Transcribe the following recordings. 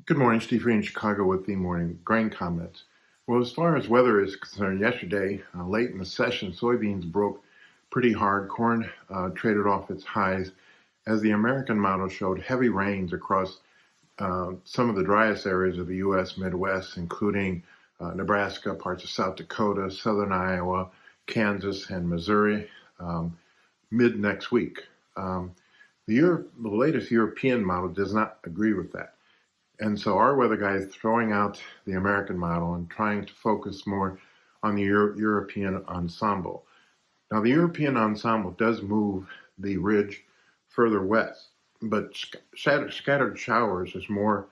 Good morning, Steve Free in Chicago with the morning grain comments. Well, as far as weather is concerned, yesterday, late in the session, soybeans broke pretty hard. Corn traded off its highs as the American model showed heavy rains across some of the driest areas of the U.S. Midwest, including Nebraska, parts of South Dakota, southern Iowa, Kansas, and Missouri, mid next week. The latest European model does not agree with that. And so our weather guy is throwing out the American model and trying to focus more on the European ensemble. Now, the European ensemble does move the ridge further west, but scattered showers is more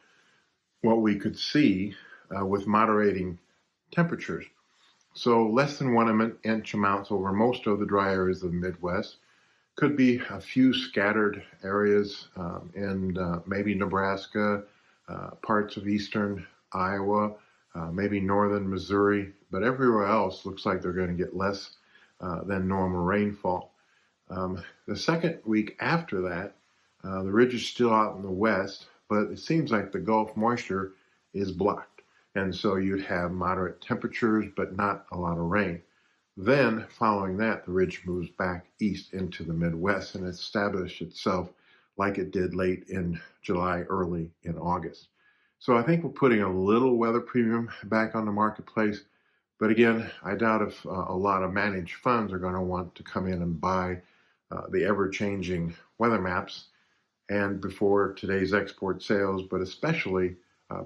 what we could see with moderating temperatures. So less than 1 inch amounts over most of the dry areas of the Midwest. Could be a few scattered areas in maybe Nebraska, parts of eastern Iowa, maybe northern Missouri, but everywhere else looks like they're going to get less than normal rainfall. The second week after that, the ridge is still out in the west, but it seems like the Gulf moisture is blocked. And so you'd have moderate temperatures, but not a lot of rain. Then, following that, the ridge moves back east into the Midwest and established itself like it did late in July, early in August. So I think we're putting a little weather premium back on the marketplace. But again, I doubt if a lot of managed funds are going to want to come in and buy the ever-changing weather maps and before today's export sales, but especially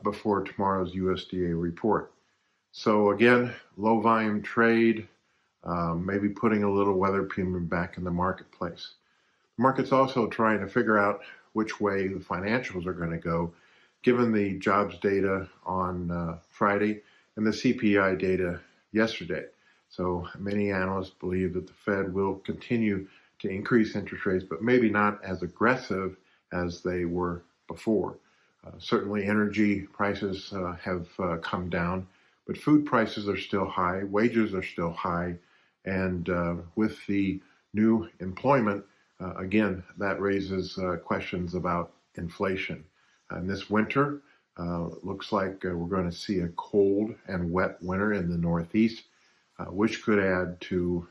before tomorrow's USDA report. So again, low volume trade, maybe putting a little weather premium back in the marketplace. The market's also trying to figure out which way the financials are going to go, given the jobs data on Friday and the CPI data yesterday. So many analysts believe that the Fed will continue to increase interest rates, but maybe not as aggressive as they were before. Certainly energy prices have come down, but food prices are still high, wages are still high, and with the new employment, again, that raises questions about inflation. And this winter, looks like we're going to see a cold and wet winter in the Northeast, which could add to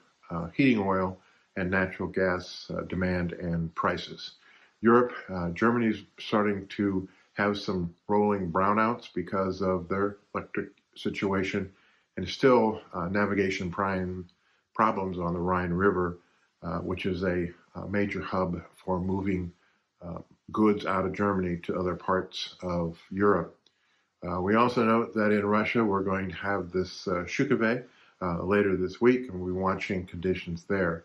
heating oil and natural gas demand and prices. Europe, Germany's starting to have some rolling brownouts because of their electric situation, and still navigation problems on the Rhine River, which is a major hub for moving goods out of Germany to other parts of Europe. We also note that in Russia, we're going to have this Shukove later this week, and we're watching conditions there.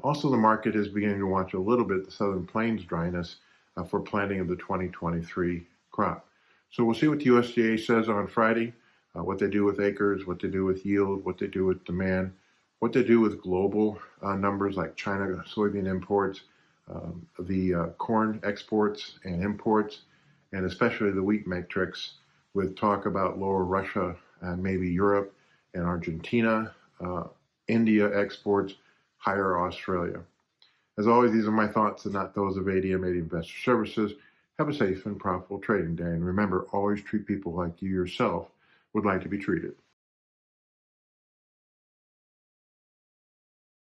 Also, the market is beginning to watch a little bit the Southern Plains dryness for planting of the 2023 crop. So we'll see what the USDA says on Friday, what they do with acres, what they do with yield, what they do with demand, what they do with global numbers like China soybean imports, the corn exports and imports, and especially the wheat matrix, with talk about lower Russia and maybe Europe and Argentina, India exports, higher Australia. As always, these are my thoughts and not those of ADM Investor Services. Have a safe and profitable trading day. And remember, always treat people like you yourself would like to be treated.